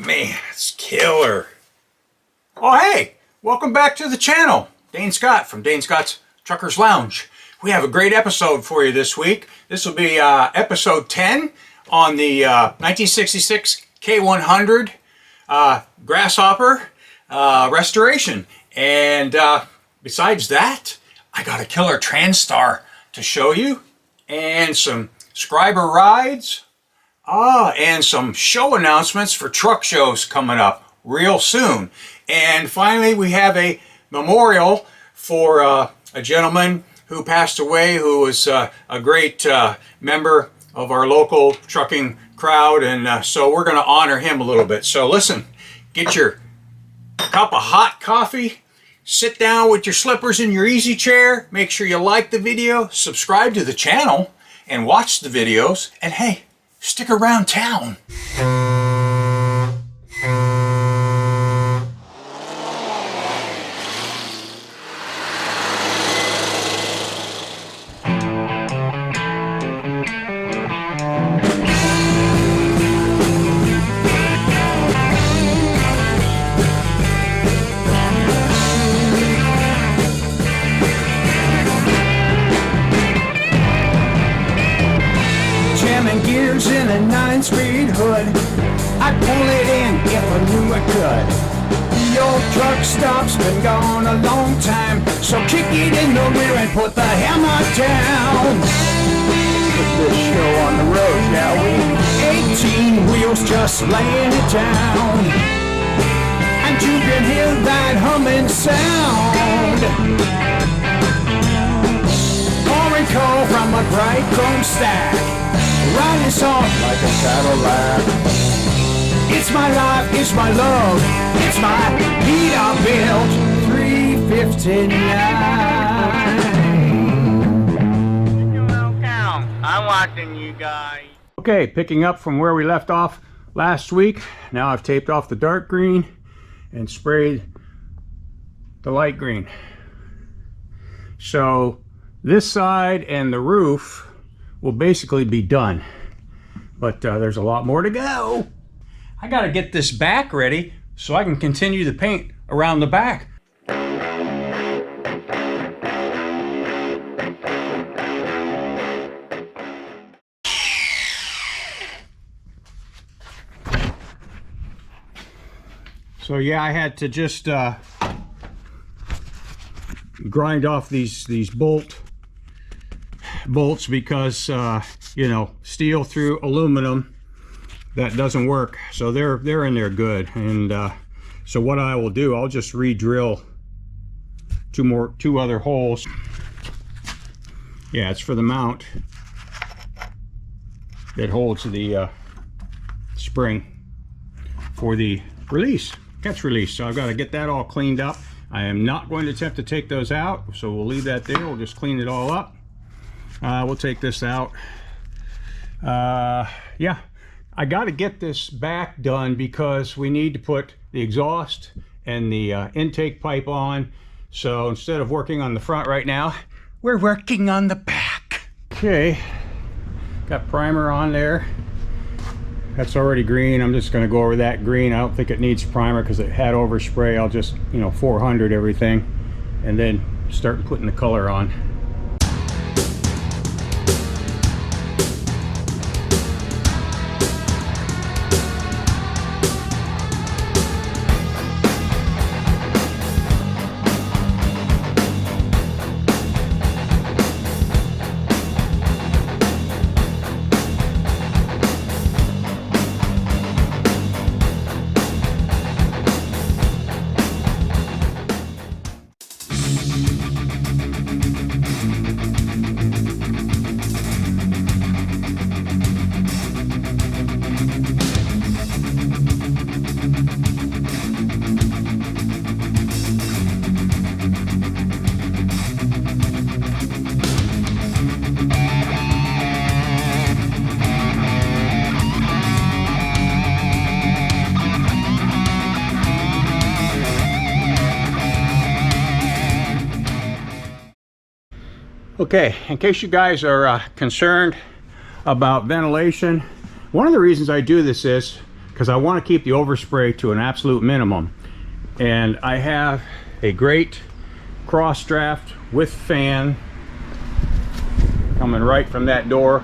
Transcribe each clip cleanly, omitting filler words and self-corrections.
Man, it's killer. Oh, hey, welcome back to the channel. Dane Scott from Dane Scott's Truckers Lounge. We have a great episode for you this week. This will be episode 10 on the 1966 K100 Grasshopper restoration. And besides that, I got a killer Transtar to show you, and some Scriber rides, and some show announcements for truck shows coming up real soon. And finally, we have a memorial for a gentleman who passed away, who was a great member of our local trucking crowd, and so we're going to honor him a little bit. So listen, get your cup of hot coffee, sit down with your slippers in your easy chair, make sure you like the video, subscribe to the channel, and watch the videos, and hey, stick around town. Gears in a 9-speed hood, I'd pull it in if I knew I could. The old truck stop's been gone a long time, so kick it in the rear and put the hammer down. Put this show on the road, shall we? 18 wheels just laying it down, and you can hear that humming sound. Pouring coal from a bright chrome stack, riding soft like a Cadillac. It's my life, it's my love, it's my beat-up built 359. I'm watching you guys. Okay, picking up from where we left off last week. Now I've taped off the dark green and sprayed the light green. So this side and the roof will basically be done, but there's a lot more to go. I gotta get this back ready so I can continue the paint around the back. So yeah, I had to just grind off these bolts because you know, steel through aluminum, that doesn't work. So they're in there good. And so what I will do, I'll just re-drill two other holes. Yeah, it's for the mount that holds the spring for the release, catch release. So I've got to get that all cleaned up. I am not going to attempt to take those out, so we'll leave that there. We'll just clean it all up. We'll take this out. Yeah, I got to get this back done because we need to put the exhaust and the intake pipe on. So instead of working on the front right now, we're working on the back. Okay, got primer on there. That's already green. I'm just going to go over that green. I don't think it needs primer because it had overspray. I'll just, you know, 400 everything and then start putting the color on. Okay, in case you guys are concerned about ventilation, one of the reasons I do this is because I want to keep the overspray to an absolute minimum. And I have a great cross draft with fan coming right from that door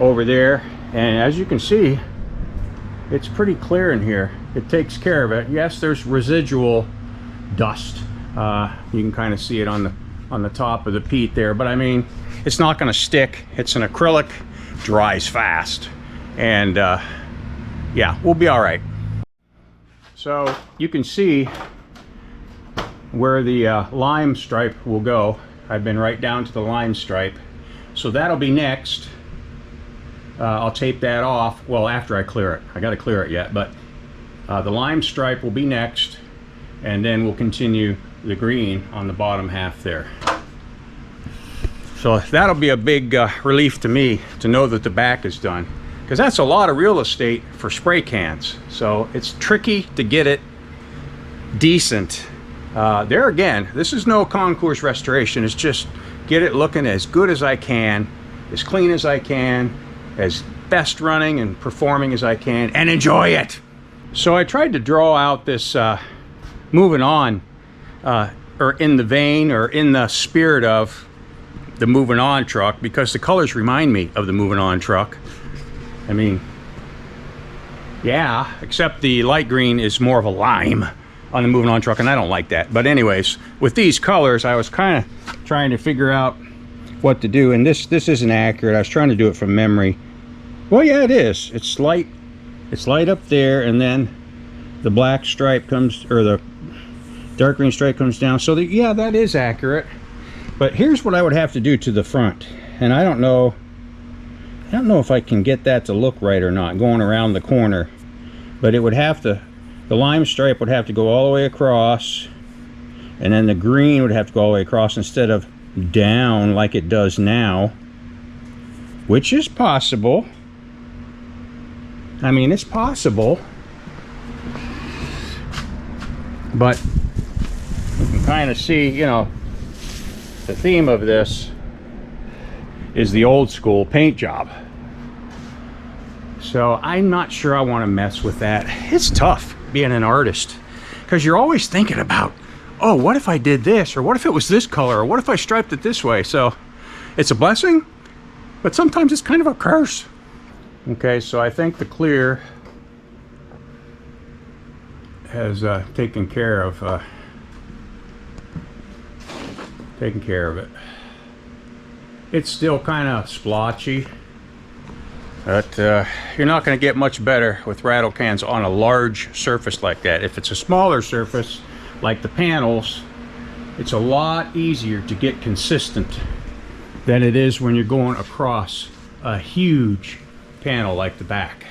over there, and as you can see, it's pretty clear in here. It takes care of it. Yes, there's residual dust. You can kind of see it on the top of the peat there, but I mean, it's not going to stick. It's an acrylic, dries fast, and yeah, we'll be all right. So you can see where the lime stripe will go. I've been right down to the lime stripe, so that'll be next. I'll tape that off, well, after I clear it. I got to clear it yet, but the lime stripe will be next, and then we'll continue the green on the bottom half there. So that'll be a big relief to me to know that the back is done, because that's a lot of real estate for spray cans. So it's tricky to get it decent. There again, this is no concours restoration. It's just get it looking as good as I can, as clean as I can, as best running and performing as I can, and enjoy it. So I tried to draw out this moving on, or in the vein or in the spirit of the moving on truck, because the colors remind me of the moving on truck. I mean, yeah, except the light green is more of a lime on the moving on truck, and I don't like that. But anyways, with these colors, I was kind of trying to figure out what to do, and this isn't accurate. I was trying to do it from memory. Well, yeah, it is. It's light up there, and then the black stripe comes, or the dark green stripe comes down. So yeah, that is accurate. But here's what I would have to do to the front, and I don't know if I can get that to look right or not going around the corner, but it would have to, the lime stripe would have to go all the way across, and then the green would have to go all the way across instead of down like it does now, which is possible. I mean, it's possible, but you can kind of see, you know, the theme of this is the old school paint job. So I'm not sure I want to mess with that. It's tough being an artist, because you're always thinking about, oh, what if I did this, or what if it was this color, or what if I striped it this way? So it's a blessing, but sometimes it's kind of a curse. Okay, so I think the clear has taken care of it. It's still kind of splotchy, but you're not going to get much better with rattle cans on a large surface like that. If it's a smaller surface like the panels, it's a lot easier to get consistent than it is when you're going across a huge panel like the back.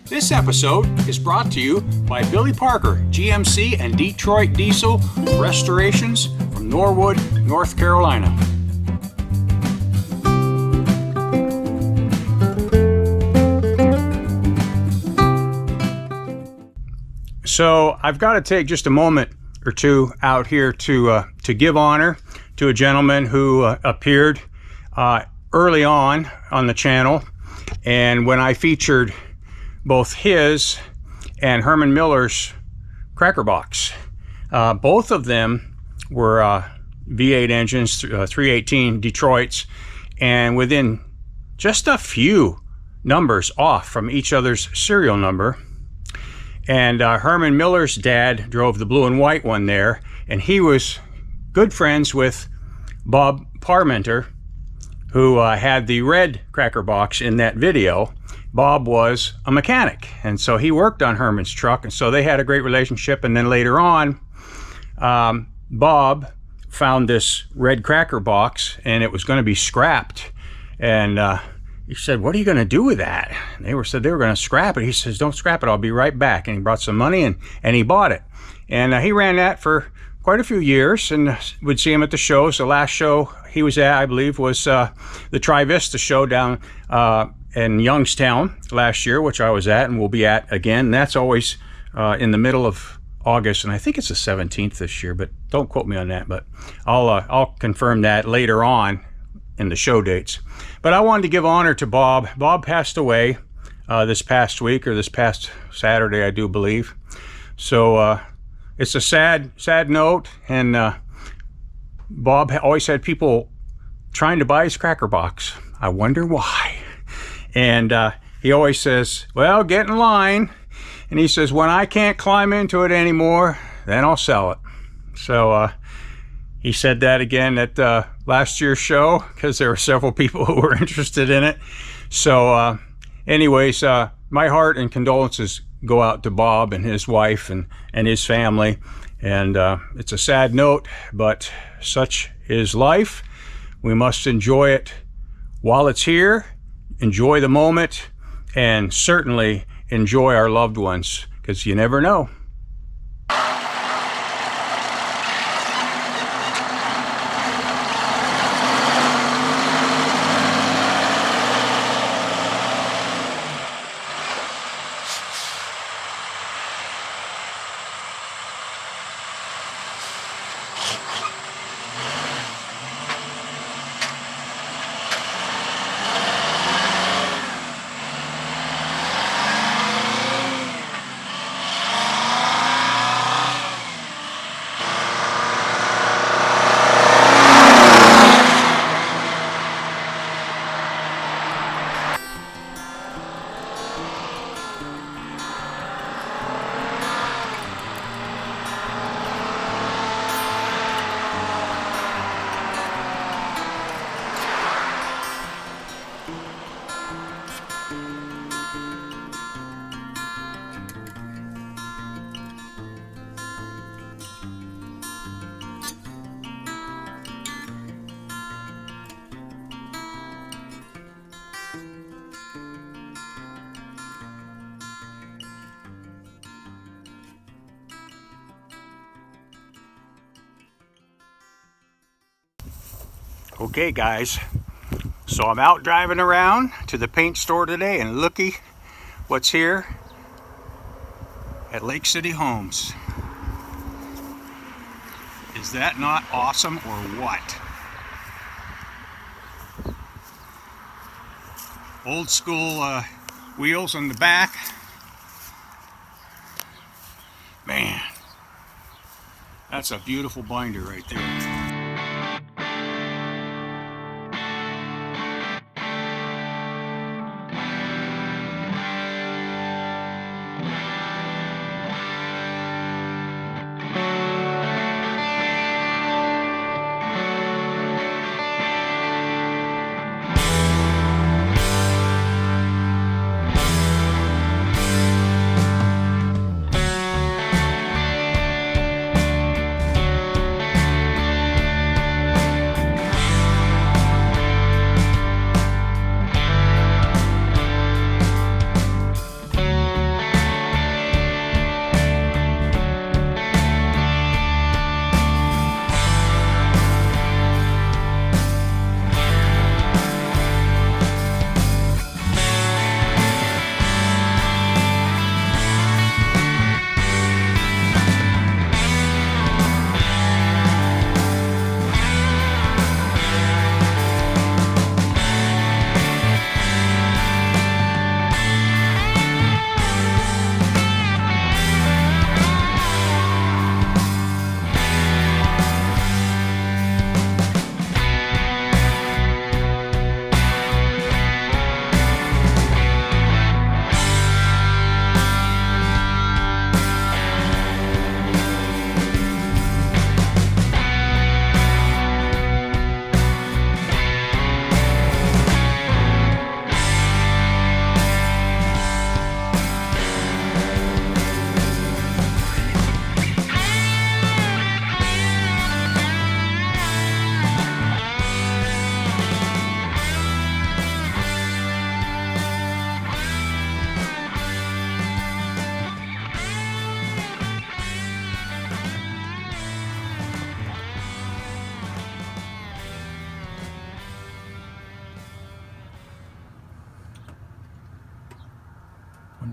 This episode is brought to you by Billy Parker, GMC and Detroit Diesel Restorations from Norwood, North Carolina. So I've got to take just a moment or two out here to give honor to a gentleman who appeared early on the channel, and when I featured both his and Herman Miller's cracker box. Both of them were V8 engines, 318 Detroits, and within just a few numbers off from each other's serial number. And Herman Miller's dad drove the blue and white one there, and he was good friends with Bob Parmenter, who had the red cracker box in that video. Bob was a mechanic, and so he worked on Herman's truck, and so they had a great relationship. And then later on, Bob found this red cracker box, and it was going to be scrapped. And he said, "What are you going to do with that?" And they said they were going to scrap it. He says, "Don't scrap it, I'll be right back." And he brought some money, and he bought it. And he ran that for quite a few years, and would see him at the shows. The last show he was at, I believe, was the Tri-Vista show down in Youngstown last year, which I was at and will be at again. And that's always in the middle of August, and I think it's the 17th this year, but don't quote me on that. But I'll confirm that later on in the show dates. But I wanted to give honor to Bob. Bob passed away this past week, or this past Saturday, I do believe. So it's a sad note, and Bob always had people trying to buy his cracker box. I wonder why. And he always says, well, get in line. And he says, when I can't climb into it anymore, then I'll sell it. So he said that again at last year's show, because there were several people who were interested in it. So anyways, my heart and condolences go out to Bob and his wife and his family. And it's a sad note, but such is life. We must enjoy it while it's here, enjoy the moment, and certainly enjoy our loved ones, because you never know. Okay guys, so I'm out driving around to the paint store today, and looky what's here at Lake City Homes. Is that not awesome or what? Old school wheels on the back. Man, that's a beautiful binder right there.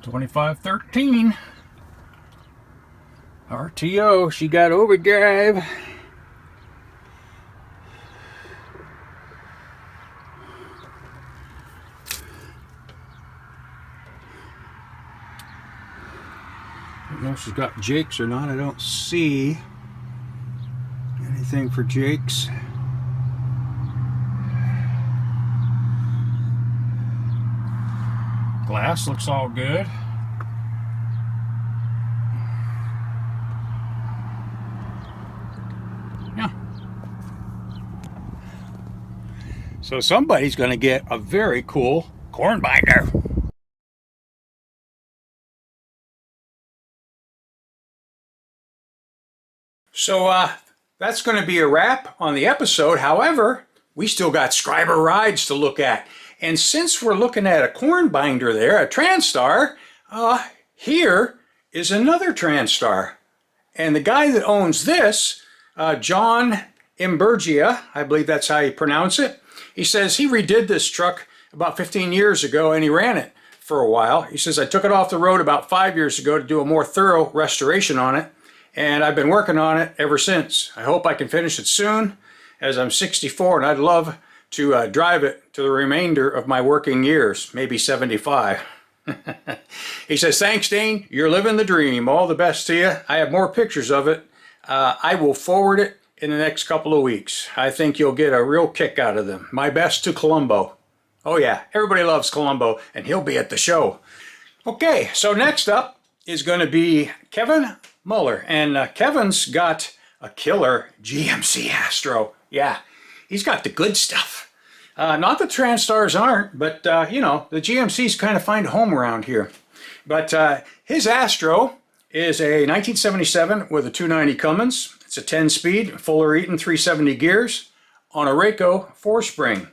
$25.13 RTO. She got overdrive. I don't know if she's got Jakes or not. I don't see anything for Jakes. Glass looks all good. Yeah. So somebody's going to get a very cool corn binder. So that's going to be a wrap on the episode. However, we still got Scriber rides to look at. And since we're looking at a corn binder there, a Transtar, here is another Transtar. And the guy that owns this, John Imburgia, I believe that's how you pronounce it, he says he redid this truck about 15 years ago and he ran it for a while. He says, I took it off the road about 5 years ago to do a more thorough restoration on it. And I've been working on it ever since. I hope I can finish it soon, as I'm 64 and I'd love to drive it to the remainder of my working years, maybe 75. He says, thanks, Dane. You're living the dream. All the best to you. I have more pictures of it. I will forward it in the next couple of weeks. I think you'll get a real kick out of them. My best to Columbo. Oh yeah, everybody loves Columbo, and he'll be at the show. Okay, so next up is going to be Kevin Muller. And Kevin's got a killer GMC Astro. Yeah, he's got the good stuff. Not that Transtars aren't, but you know, the GMCs kind of find a home around here. But his Astro is a 1977 with a 290 Cummins. It's a 10-speed, Fuller-Eaton 370 gears on a Rayco 4-spring.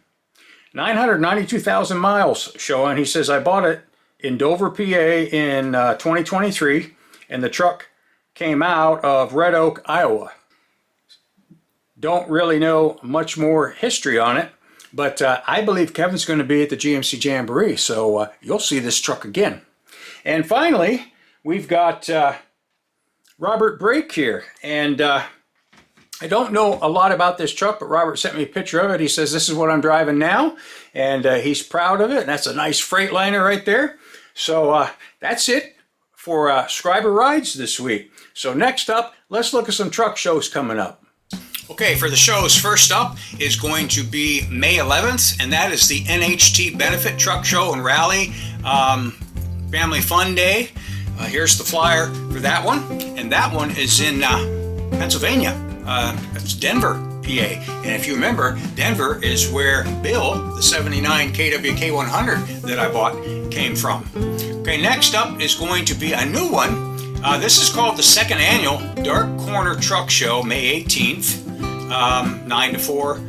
992,000 miles showing. He says, I bought it in Dover, PA in 2023, and the truck came out of Red Oak, Iowa. Don't really know much more history on it, but I believe Kevin's going to be at the GMC Jamboree, so you'll see this truck again. And finally, we've got Robert Brake here, and I don't know a lot about this truck, but Robert sent me a picture of it. He says, this is what I'm driving now, and he's proud of it, and that's a nice Freightliner right there. So that's it for Scriber Rides this week. So next up, let's look at some truck shows coming up. Okay, for the shows, first up is going to be May 11th, and that is the NHT Benefit Truck Show and Rally Family Fun Day. Here's the flyer for that one, and that one is in Pennsylvania. It's Denver, PA. And if you remember, Denver is where Bill, the 79 K100 that I bought, came from. Okay, next up is going to be a new one. This is called the second annual Dark Corner Truck Show, May 18th, 9 to 4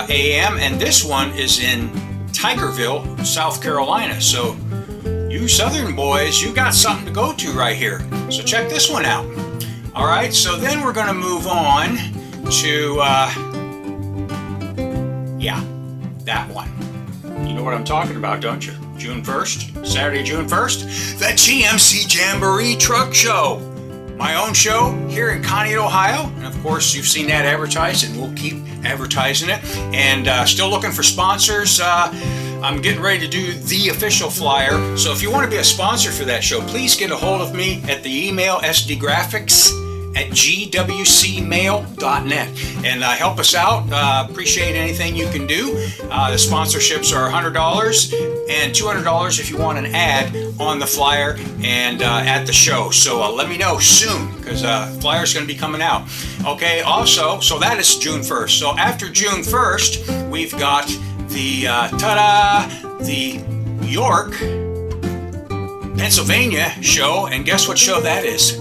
a.m. And this one is in Tigerville, South Carolina. So you Southern boys, you got something to go to right here. So check this one out. All right, so then we're going to move on to, yeah, that one. You know what I'm talking about, don't you? June 1st, Saturday, June 1st, the GMC Jamboree Truck Show. My own show here in Conneaut, Ohio. And of course, you've seen that advertised, and we'll keep advertising it. And still looking for sponsors. I'm getting ready to do the official flyer. So if you want to be a sponsor for that show, please get a hold of me at the email sdgraphics@gwcmail.net and help us out. Appreciate anything you can do. The sponsorships are $100 and $200 if you want an ad on the flyer and at the show. So let me know soon, because flyer's going to be coming out. Okay, also, so that is June 1st. So after June 1st, we've got the the York, Pennsylvania show, and guess what show that is?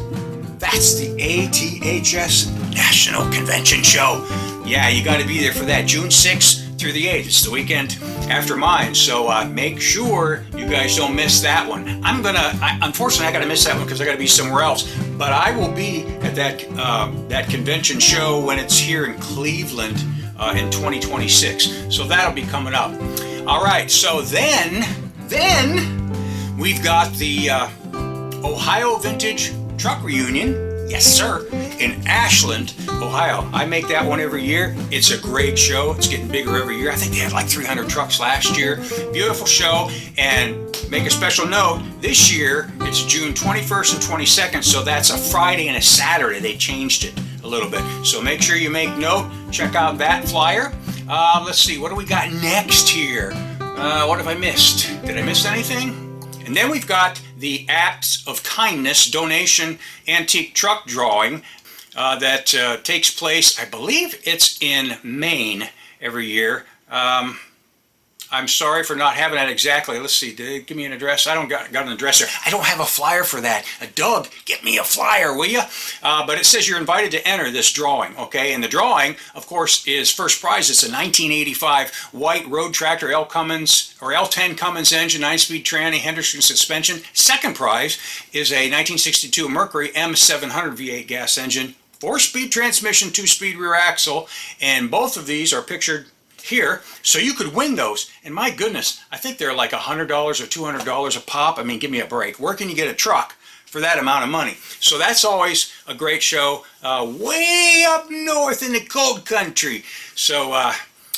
That's the ATHS National Convention Show. Yeah, you got to be there for that, June 6th through the 8th. It's the weekend after mine, so make sure you guys don't miss that one. Unfortunately, I got to miss that one because I got to be somewhere else. But I will be at that convention show when it's here in Cleveland in 2026. So that'll be coming up. All right, so then we've got the Ohio Vintage Truck Reunion Yes, sir, in Ashland, Ohio. I make that one every year. It's a great show. It's getting bigger every year. I think they had like 300 trucks last year. Beautiful show. And make a special note, this year it's June 21st and 22nd, so that's a Friday and a Saturday. They changed it a little bit. So make sure you make note. Check out that flyer. Let's see, what do we got next here? What have I missed? Did I miss anything? And then we've got the Acts of Kindness donation antique truck drawing that takes place, I believe it's in Maine every year. I'm sorry for not having that exactly. Let's see, did it give me an address? I don't got an address there. I don't have a flyer for that. Doug, get me a flyer, will you? But it says you're invited to enter this drawing, okay? And the drawing, of course, is first prize. It's a 1985 white road tractor L10 Cummins engine, 9-speed tranny, Henderson suspension. Second prize is a 1962 Mercury M700 V8 gas engine, 4-speed transmission, 2-speed rear axle, and both of these are pictured here, so you could win those. And my goodness, I think they're like $100 or $200 a pop. I mean, give me a break. Where can you get a truck for that amount of money? So that's always a great show, way up north in the cold country. So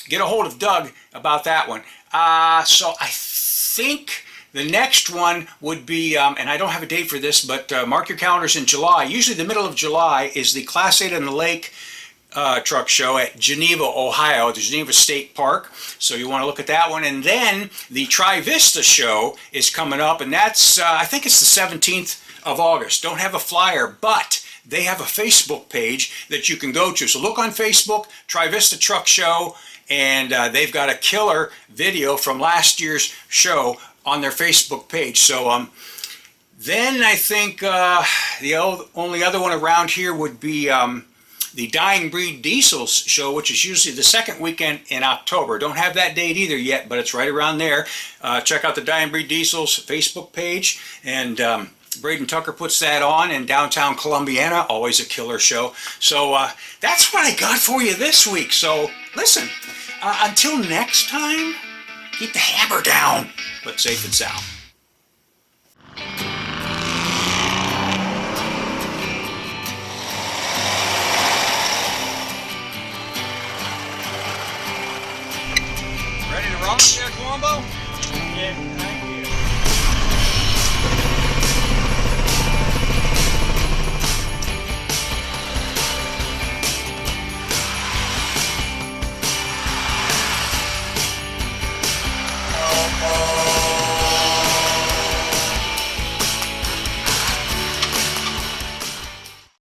get a hold of Doug about that one. So I think the next one would be, and I don't have a date for this, but mark your calendars in July. Usually the middle of July is the Class 8 on the Lake truck show at Geneva, Ohio, the Geneva State Park. So you want to look at that one. And then the Tri-Vista show is coming up, and that's, I think it's the 17th of August. Don't have a flyer, but they have a Facebook page that you can go to. So look on Facebook, Tri-Vista Truck Show, and they've got a killer video from last year's show on their Facebook page. So then I think the only other one around here would be the Dying Breed Diesels show, which is usually the second weekend in October. Don't have that date either yet, but it's right around there. Check out the Dying Breed Diesels Facebook page, and Braden Tucker puts that on in downtown Columbiana. Always a killer show. So that's what I got for you this week. So listen, until next time, keep the hammer down, but safe and sound. Ready to rock there, Columbo? Yes, thank you.